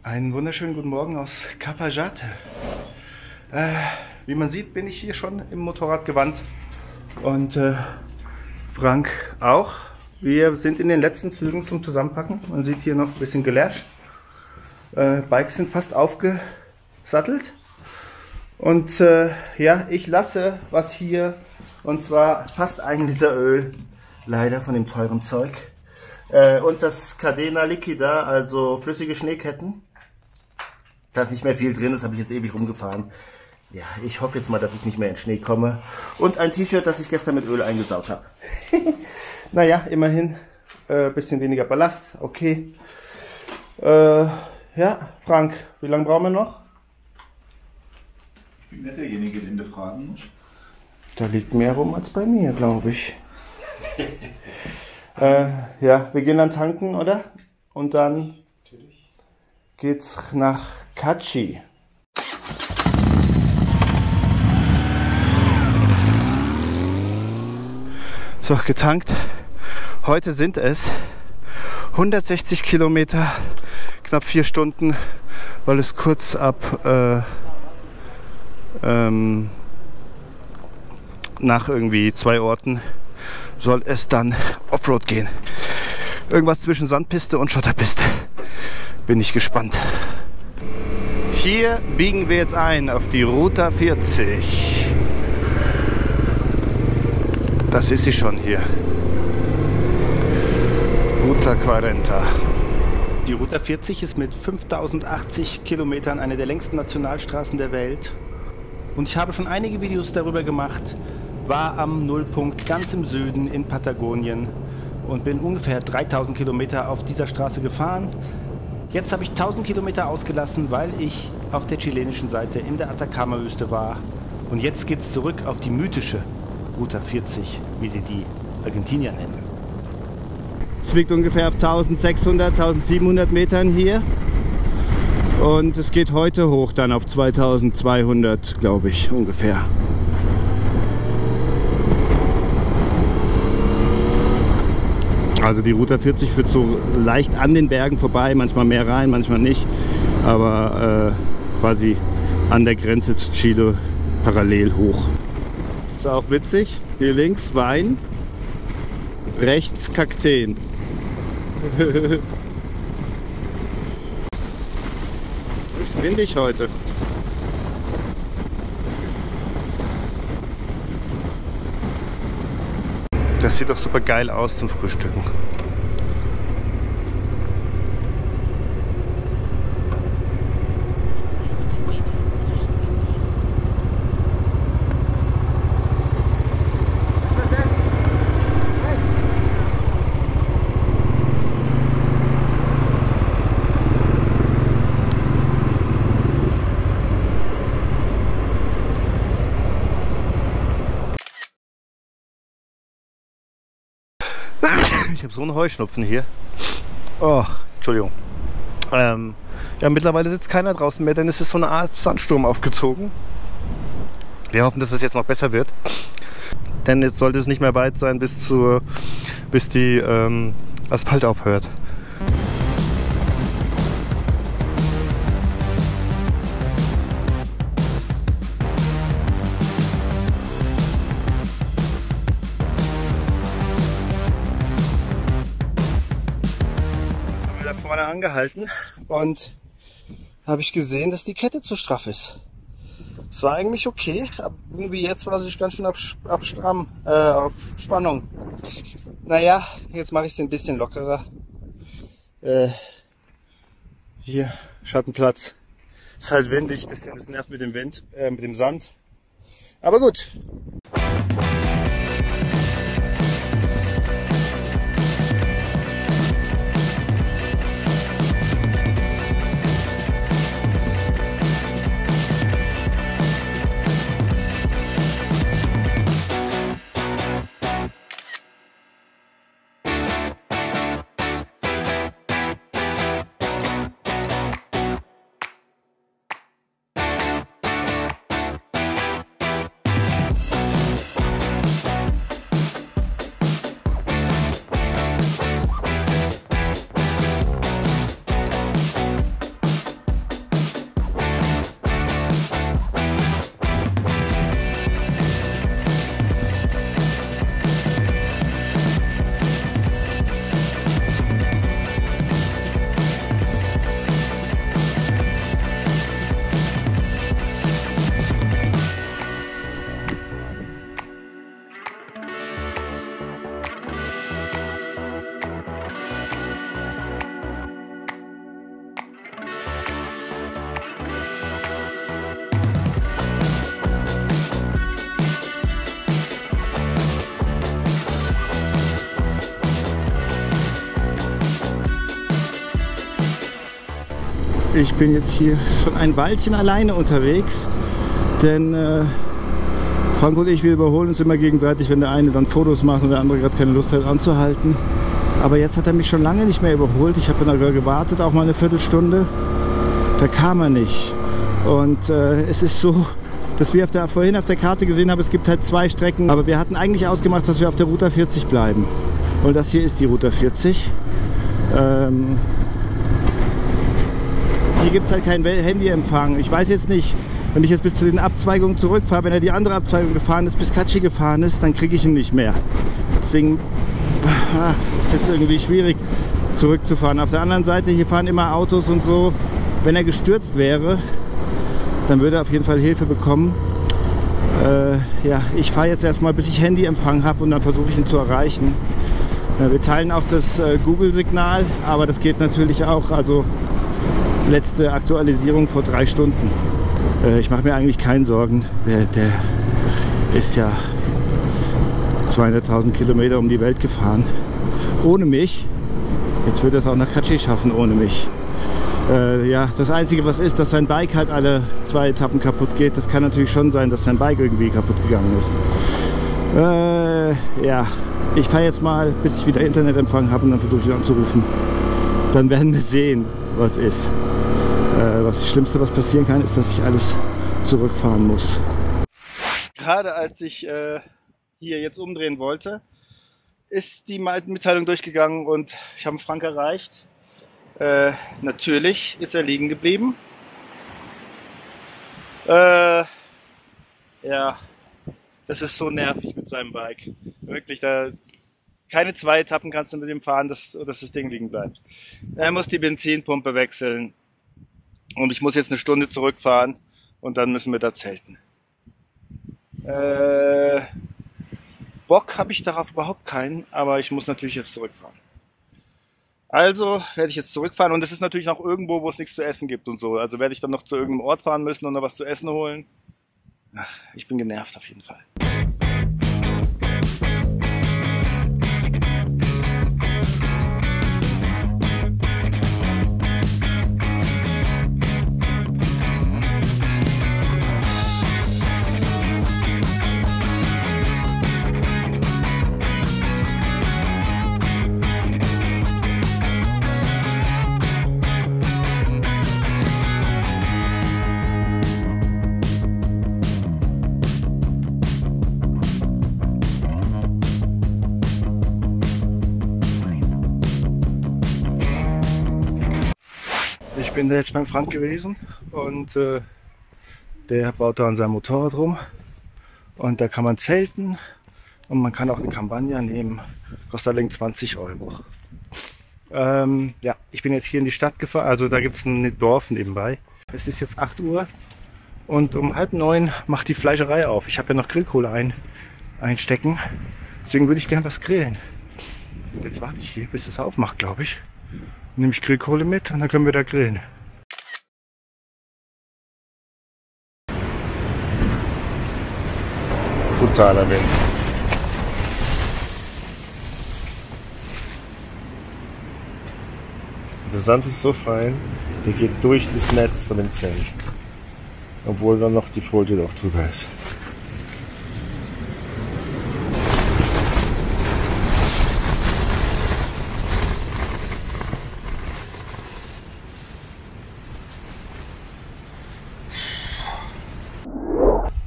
Einen wunderschönen guten Morgen aus Cafajate. Wie man sieht, bin ich hier schon im Motorradgewand und Frank auch. Wir sind in den letzten Zügen zum Zusammenpacken. Man sieht hier noch ein bisschen gelöscht. Bikes sind fast aufgesattelt. Und ja, ich lasse was hier, und zwar fast 1 Liter Öl, leider von dem teuren Zeug. Und das Cadena Liquida, also flüssige Schneeketten. Da ist nicht mehr viel drin, das habe ich jetzt ewig rumgefahren. Ja, ich hoffe jetzt mal, dass ich nicht mehr in Schnee komme. Und ein T-Shirt, das ich gestern mit Öl eingesaut habe. Naja, immerhin bisschen weniger Ballast, okay. Ja, Frank, wie lange brauchen wir noch? Ich bin nicht derjenige, den du fragen musst. Da liegt mehr rum als bei mir, glaube ich. Ja, wir gehen dann tanken, oder? Und dann geht's nach Kachi. So, getankt. Heute sind es 160 Kilometer, knapp 4 Stunden, weil es kurz ab nach irgendwie 2 Orten soll es dann Offroad gehen. Irgendwas zwischen Sandpiste und Schotterpiste. Bin ich gespannt. Hier biegen wir jetzt ein auf die Ruta 40. Das ist sie schon hier. Ruta 40. Die Ruta 40 ist mit 5080 Kilometern eine der längsten Nationalstraßen der Welt. Und ich habe schon einige Videos darüber gemacht, war am Nullpunkt ganz im Süden in Patagonien und bin ungefähr 3000 Kilometer auf dieser Straße gefahren. Jetzt habe ich 1000 Kilometer ausgelassen, weil ich auf der chilenischen Seite in der Atacama-Wüste war. Und jetzt geht es zurück auf die mythische Ruta 40, wie sie die Argentinier nennen. Es liegt ungefähr auf 1600, 1700 Metern hier. Und es geht heute hoch dann auf 2200, glaube ich, ungefähr. Also die Route 40 führt so leicht an den Bergen vorbei, manchmal mehr rein, manchmal nicht. Aber quasi an der Grenze zu Chile parallel hoch. Ist auch witzig. Hier links Wein, rechts Kakteen. Ist windig heute. Das sieht doch super geil aus zum Frühstücken. Ich habe so einen Heuschnupfen hier. Oh, Entschuldigung. Ja, mittlerweile sitzt keiner draußen mehr, denn es ist so eine Art Sandsturm aufgezogen. Wir hoffen, dass es jetzt noch besser wird. Denn jetzt sollte es nicht mehr weit sein, bis die Asphalt aufhört. Vorne angehalten und habe ich gesehen, dass die Kette zu straff ist. Es war eigentlich okay, aber irgendwie jetzt war sie ganz schön auf Spannung. Naja, jetzt mache ich sie ein bisschen lockerer. Hier, Schattenplatz. Ist halt windig, bisschen das nervt mit dem Wind, mit dem Sand. Aber gut. Ich bin jetzt hier schon ein Weilchen alleine unterwegs, denn Frank und ich, wir überholen uns immer gegenseitig, wenn der eine dann Fotos macht und der andere gerade keine Lust hat anzuhalten. Aber jetzt hat er mich schon lange nicht mehr überholt. Ich habe dann gewartet, auch mal eine Viertelstunde. Da kam er nicht. Und es ist so, dass wir vorhin auf der Karte gesehen haben, es gibt halt 2 Strecken. Aber wir hatten eigentlich ausgemacht, dass wir auf der Route 40 bleiben. Und das hier ist die Route 40. Hier gibt es halt keinen Handyempfang. Ich weiß jetzt nicht, wenn ich jetzt bis zu den Abzweigungen zurückfahre, wenn er die andere Abzweigung gefahren ist, bis Katschi gefahren ist, dann kriege ich ihn nicht mehr. Deswegen ist jetzt irgendwie schwierig zurückzufahren. Auf der anderen Seite, hier fahren immer Autos und so. Wenn er gestürzt wäre, dann würde er auf jeden Fall Hilfe bekommen. Ja, ich fahre jetzt erstmal, bis ich Handyempfang habe und dann versuche ich ihn zu erreichen. Wir teilen auch das Google-Signal, aber das geht natürlich auch. Also letzte Aktualisierung vor 3 Stunden. Ich mache mir eigentlich keine Sorgen. Der ist ja 200.000 Kilometer um die Welt gefahren. Ohne mich. Jetzt wird er es auch nach Katschi schaffen ohne mich. Ja, das Einzige, was ist, dass sein Bike halt alle 2 Etappen kaputt geht. Das kann natürlich schon sein, dass sein Bike irgendwie kaputt gegangen ist. Ja, ich fahre jetzt mal, bis ich wieder Internetempfang habe und dann versuche ich ihn anzurufen. Dann werden wir sehen, was ist. Das Schlimmste, was passieren kann, ist, dass ich alles zurückfahren muss. Gerade als ich hier jetzt umdrehen wollte, ist die Mitteilung durchgegangen und ich habe Frank erreicht. Natürlich ist er liegen geblieben. Ja, das ist so nervig mit seinem Bike. Wirklich, keine 2 Etappen kannst du mit ihm fahren, dass das Ding liegen bleibt. Er muss die Benzinpumpe wechseln und ich muss jetzt eine Stunde zurückfahren und dann müssen wir da zelten. Bock habe ich darauf überhaupt keinen, aber ich muss natürlich jetzt zurückfahren. Also werde ich jetzt zurückfahren und es ist natürlich noch irgendwo, wo es nichts zu essen gibt und so. Also werde ich dann noch zu irgendeinem Ort fahren müssen und noch was zu essen holen. Ach, ich bin genervt auf jeden Fall. Ich bin da jetzt beim Frank gewesen und der baut da an seinem Motorrad rum und da kann man zelten und man kann auch eine Campagna nehmen, kostet allerdings 20 €. Ja, ich bin jetzt hier in die Stadt gefahren, also da gibt es ein Dorf nebenbei. Es ist jetzt 8 Uhr und um 8:30 macht die Fleischerei auf. Ich habe ja noch Grillkohle einstecken, deswegen würde ich gern was grillen. Jetzt warte ich hier, bis es aufmacht, glaube ich. Nehme ich Grillkohle mit und dann können wir da grillen. Brutaler Wind. Der Sand ist so fein, der geht durch das Netz von dem Zelt. Obwohl dann noch die Folie doch drüber ist.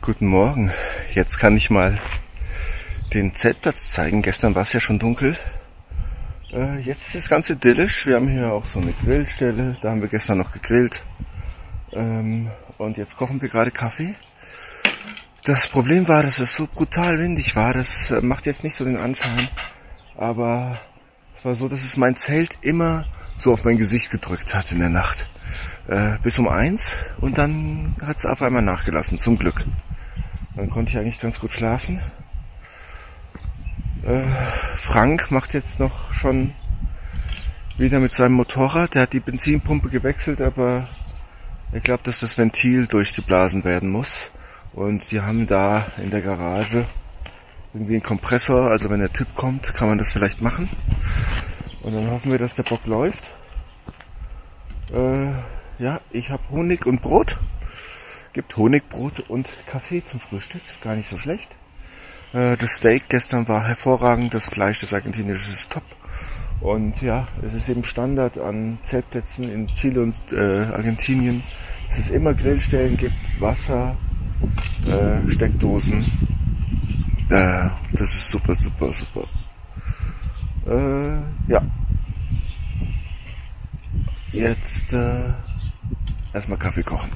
Guten Morgen, jetzt kann ich mal den Zeltplatz zeigen. Gestern war es ja schon dunkel. Jetzt ist das Ganze idyllisch. Wir haben hier auch so eine Grillstelle, da haben wir gestern noch gegrillt. Und jetzt kochen wir gerade Kaffee. Das Problem war, dass es so brutal windig war. Das macht jetzt nicht so den Anschein. Aber es war so, dass es mein Zelt immer so auf mein Gesicht gedrückt hat in der Nacht. Bis um 1 und dann hat es auf einmal nachgelassen, zum Glück. Dann konnte ich eigentlich ganz gut schlafen. Frank macht jetzt noch schon wieder mit seinem Motorrad. Der hat die Benzinpumpe gewechselt, aber er glaubt, dass das Ventil durchgeblasen werden muss. Und sie haben da in der Garage irgendwie einen Kompressor. Also wenn der Typ kommt, kann man das vielleicht machen. Und dann hoffen wir, dass der Bock läuft. ja, ich habe Honig und Brot. Gibt Honigbrot und Kaffee zum Frühstück. Ist gar nicht so schlecht. Das Steak gestern war hervorragend. Das Fleisch, das argentinische, ist top. Und ja, es ist eben Standard an Zeltplätzen in Chile und Argentinien, dass es immer Grillstellen gibt, Wasser, Steckdosen. Das ist super, super, super. Ja. Jetzt erstmal Kaffee kochen.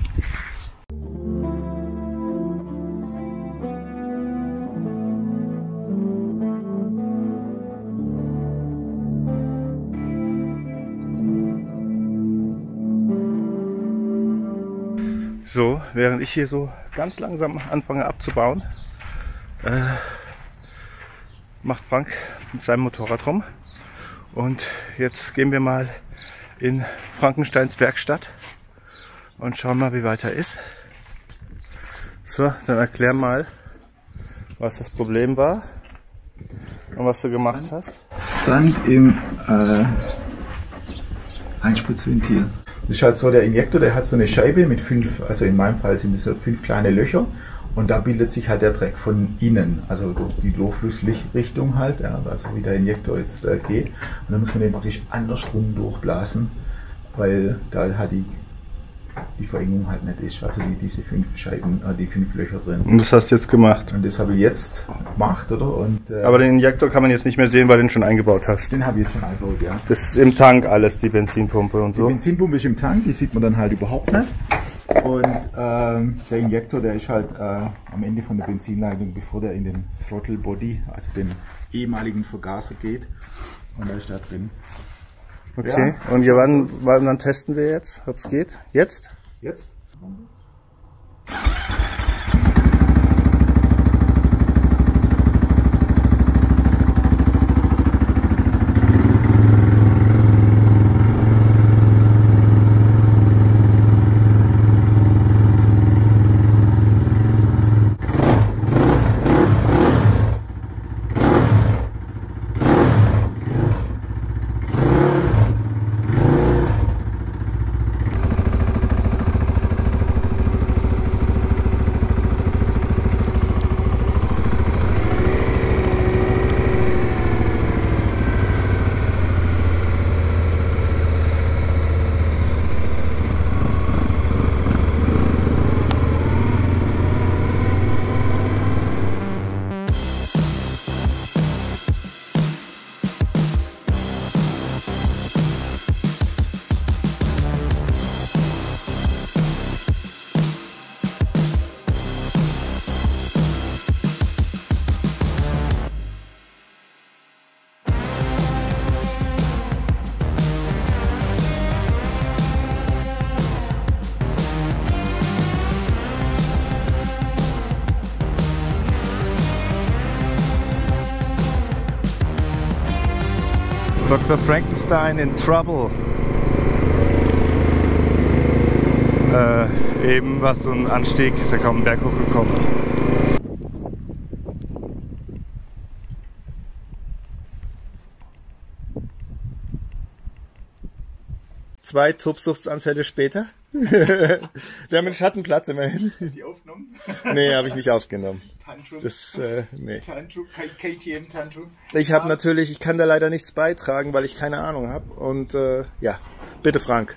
So, während ich hier so ganz langsam anfange abzubauen, macht Frank mit seinem Motorrad rum. Und jetzt gehen wir mal in Frankensteins Werkstatt und schauen mal, wie weiter ist. So, dann erklär mal, was das Problem war und was du gemacht hast. Sand im Einspritzventil. Das ist halt so, der Injektor, der hat so eine Scheibe mit 5, also in meinem Fall sind es so 5 kleine Löcher und da bildet sich halt der Dreck von innen, also die Durchflussrichtung halt, ja, also wie der Injektor jetzt geht. Und dann muss man den praktisch andersrum durchblasen, weil da halt die Verengung halt nicht ist, also diese 5 Scheiben, die 5 Löcher drin. Und das hast du jetzt gemacht? Und das habe ich jetzt gemacht, oder? Und, aber den Injektor kann man jetzt nicht mehr sehen, weil du den schon eingebaut hast. Den habe ich jetzt schon eingebaut, ja. Das ist im Tank alles, die Benzinpumpe und so? Die Benzinpumpe ist im Tank, die sieht man dann halt überhaupt nicht. Und der Injektor, der ist halt am Ende von der Benzinleitung, bevor der in den Throttle Body, also den ehemaligen Vergaser geht. Und da ist da drin. Okay, ja. Und wann dann testen wir jetzt, ob es geht? Jetzt? Jetzt? Dr. Frankenstein in Trouble. Eben war so ein Anstieg, ist er kaum einen Berg hochgekommen. Zwei Tobsuchtsanfälle später. Wir haben einen Schattenplatz immerhin. Die aufgenommen? Nee, habe ich nicht aufgenommen. Tantrum. Das, nee. Tantrum, KTM Tantrum. Ich habe natürlich, ich kann da leider nichts beitragen, weil ich keine Ahnung habe. Und ja, bitte Frank,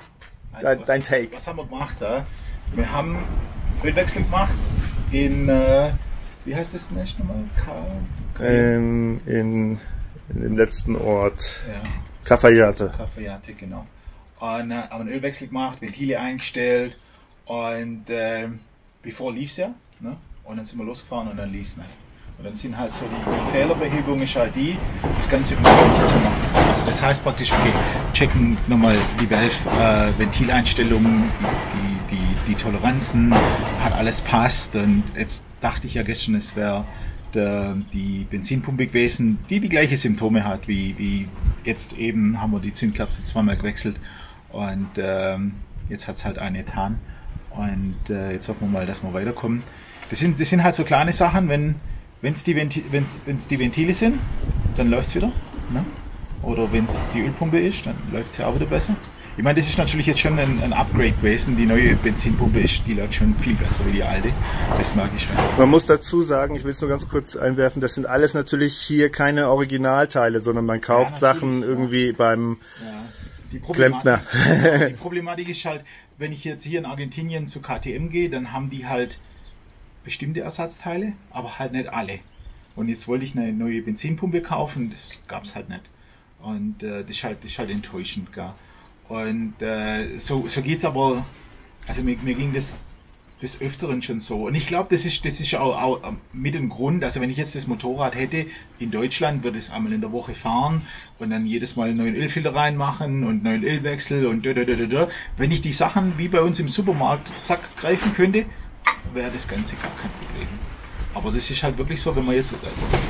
Also dein Take. Was haben wir gemacht? Wir haben Ölwechsel gemacht in, wie heißt das denn echt nochmal? In dem letzten Ort, Ja. Cafayate. Cafayate, genau. Und haben einen Ölwechsel gemacht, Ventile eingestellt und bevor lief es ja, ne? Und dann sind wir losgefahren und dann lief es nicht. Und dann sind halt so die Fehlerbehebung ist halt das Ganze unmöglich zu machen. Also das heißt praktisch, okay, checken nochmal die Ventileinstellungen, die Toleranzen, hat alles passt. Und jetzt dachte ich ja gestern, es wäre die Benzinpumpe gewesen, die gleiche Symptome hat wie jetzt eben, haben wir die Zündkerze zweimal gewechselt und jetzt hat es halt eine getan und jetzt hoffen wir mal, dass wir weiterkommen. Das sind halt so kleine Sachen, wenn es die Ventile sind, dann läuft es wieder, ne? Oder wenn es die Ölpumpe ist, dann läuft es ja auch wieder besser. Ich meine, das ist natürlich jetzt schon ein Upgrade gewesen. Die neue Benzinpumpe die läuft schon viel besser wie die alte. Das mag ich schon. Man muss dazu sagen, ich will es nur ganz kurz einwerfen, das sind alles natürlich hier keine Originalteile, sondern man kauft Sachen irgendwie beim Klempner. Die Problematik ist halt, wenn ich jetzt hier in Argentinien zu KTM gehe, dann haben die halt bestimmte Ersatzteile, aber halt nicht alle. Und jetzt wollte ich eine neue Benzinpumpe kaufen, das gab es halt nicht. Und das ist halt enttäuschend, gell. Und so geht's aber, also mir ging das des Öfteren schon so. Und ich glaube, das ist auch mit dem Grund, also wenn ich jetzt das Motorrad hätte, in Deutschland würde es einmal in der Woche fahren und dann jedes Mal einen neuen Ölfilter reinmachen und neuen Ölwechsel und Wenn ich die Sachen wie bei uns im Supermarkt zack greifen könnte, wäre das Ganze gar kein Problem. Aber das ist halt wirklich so, wenn man jetzt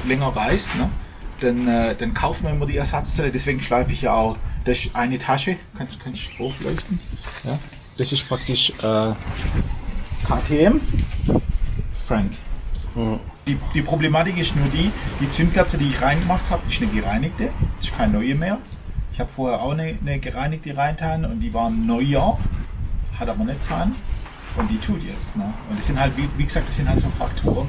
länger reist, ne, dann kauft man immer die Ersatzteile. Deswegen schleife ich ja auch, das ist eine Tasche, kannst du aufleuchten? Ja, das ist praktisch KTM Frank. Mhm. Die Problematik ist nur die Zündkerze, die ich reingemacht habe, ist eine gereinigte, das ist keine neue mehr. Ich habe vorher auch eine gereinigte reingetan und die war neuer, hat aber nicht getan. Und die tut jetzt. Ne? Und das sind halt, wie gesagt, das sind halt so Faktoren.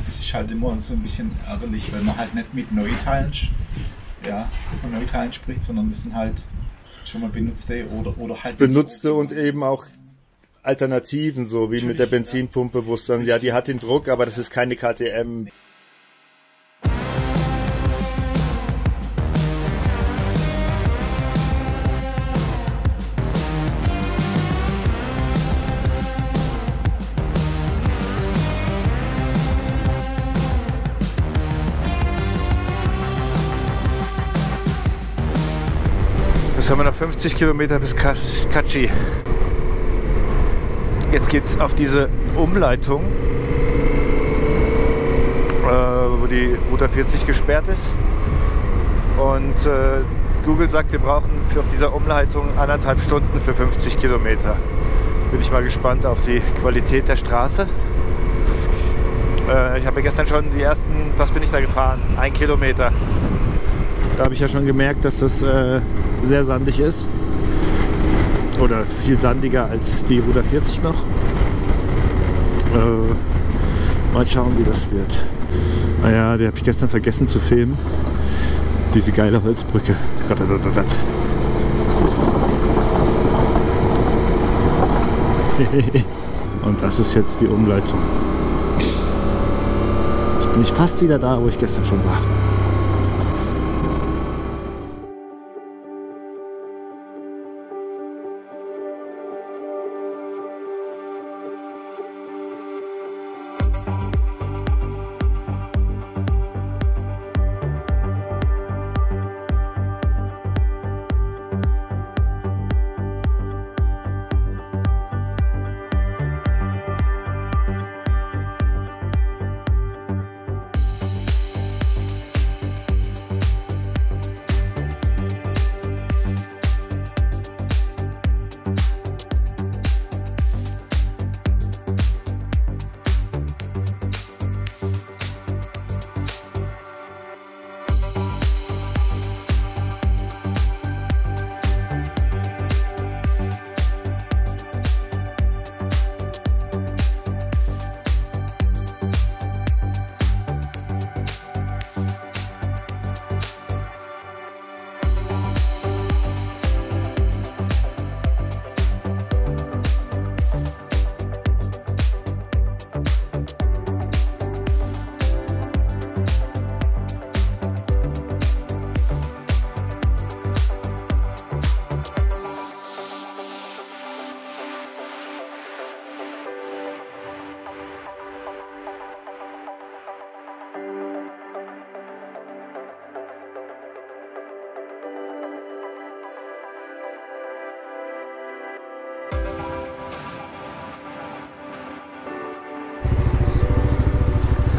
Das ist halt immer so ein bisschen ärgerlich, weil man halt nicht mit Neuteilen, von Neuteilen spricht, sondern das sind halt schon mal benutzte oder halt benutzte und eben auch Alternativen, so wie mit der Benzinpumpe, wo es dann, ja, die hat den Druck, aber das ist keine KTM. Jetzt haben wir noch 50 Kilometer bis Cachi. Jetzt geht es auf diese Umleitung, wo die Route 40 gesperrt ist. Und Google sagt, wir brauchen auf dieser Umleitung 1,5 Stunden für 50 Kilometer. Bin ich mal gespannt auf die Qualität der Straße. Ich habe ja gestern schon die ersten, was bin ich da gefahren? 1 Kilometer. Da habe ich ja schon gemerkt, dass das sehr sandig ist. Oder viel sandiger als die Route 40 noch. Mal schauen, wie das wird. Ah ja, die habe ich gestern vergessen zu filmen. Diese geile Holzbrücke. Und das ist jetzt die Umleitung. Jetzt bin ich fast wieder da, wo ich gestern schon war.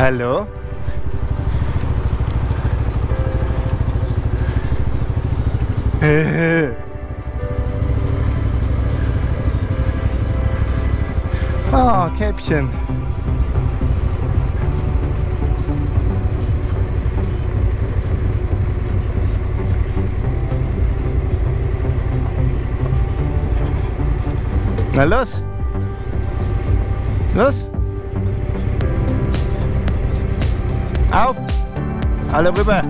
Hallo? Oh, Käppchen. Na los! Los! Auf! Alle rüber!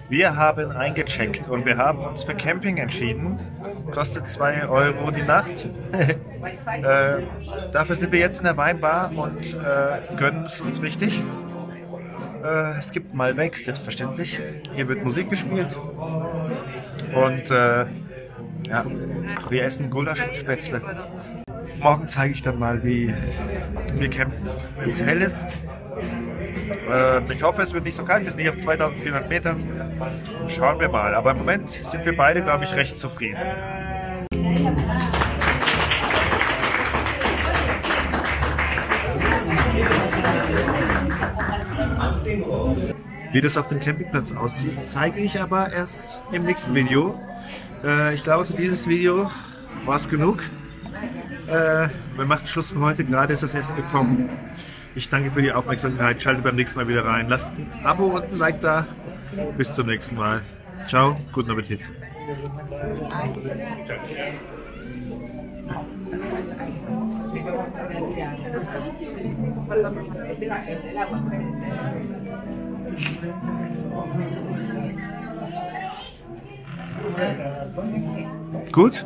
Wir haben eingecheckt und wir haben uns für Camping entschieden. Kostet 2 Euro die Nacht. Dafür sind wir jetzt in der Weinbar und gönnen es uns richtig. Es gibt Malbec, selbstverständlich. Hier wird Musik gespielt. Und ja, wir essen Gulasch mit Spätzle. Morgen zeige ich dann mal, wie wir campen, wenn es hell ist. Ich hoffe, es wird nicht so kalt, wir sind hier auf 2400 Metern. Schauen wir mal, aber im Moment sind wir beide, glaube ich, recht zufrieden. Wie das auf dem Campingplatz aussieht, zeige ich aber erst im nächsten Video. Ich glaube, für dieses Video war es genug. Wir machen Schluss für heute, gerade ist das Essen gekommen. Ich danke für die Aufmerksamkeit, schalte beim nächsten Mal wieder rein. Lasst ein Abo und ein Like da. Bis zum nächsten Mal. Ciao, guten Appetit. Gut?